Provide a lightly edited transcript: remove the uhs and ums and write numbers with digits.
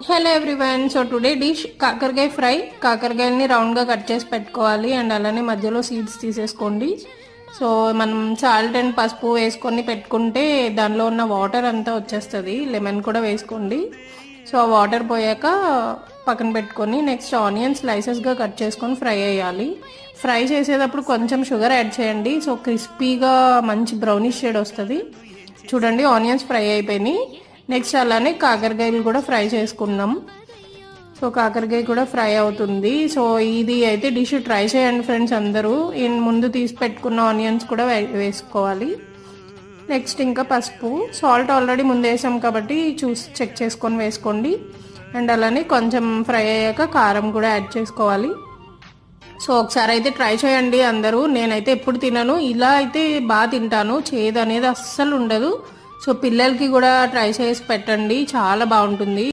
Hello everyone. So today dish కాకరకాయ fry. కాకరకాయలని రౌండ్గా cut చేసి పెట్టుకోవాలి అండ్ అలానే మధ్యలో సీడ్స్ తీసేసుకోండి. సో మనం సాల్ట్ అండ్ పసుపు వేసుకొని పెట్టుకుంటే దానిలో ఉన్న వాటర్ అంతా వచ్చేస్తుంది. లెమన్ కూడా వేసుకోండి. సో ఆ వాటర్ పోయాక పక్కన పెట్టుకొని నెక్స్ట్ ఆనియన్ స్లైసెస్గా కట్ చేసుకొని ఫ్రై అయ్యాలి. ఫ్రై చేసేటప్పుడు కొంచెం షుగర్ యాడ్ చేయండి. సో క్రిస్పీగా మంచి బ్రౌనిష్ షేడ్ వస్తుంది. చూడండి ఆనియన్స్ ఫ్రై అయిపోయినాయి. నెక్స్ట్ అలానే కాకరకాయలు కూడా ఫ్రై చేసుకున్నాం. సో కాకరకాయ కూడా ఫ్రై అవుతుంది. సో ఇది అయితే డిష్ ట్రై చేయండి ఫ్రెండ్స్ అందరూ. ముందు తీసి పెట్టుకున్న ఆనియన్స్ కూడా వేసుకోవాలి. నెక్స్ట్ ఇంకా పసుపు, సాల్ట్ ఆల్రెడీ ముందు వేసాం కాబట్టి చూసి చెక్ చేసుకొని వేసుకోండి. అండ్ అలానే కొంచెం ఫ్రై అయ్యాక కారం కూడా యాడ్ చేసుకోవాలి. సో ఒకసారి అయితే ట్రై చేయండి అందరూ. నేనైతే ఎప్పుడు తినను, ఇలా అయితే బాగా తింటాను. చేదు అనేది అస్సలు ఉండదు. సో పిల్లలకి కూడా ట్రై చేసి పెట్టండి, చాలా బాగుంటుంది.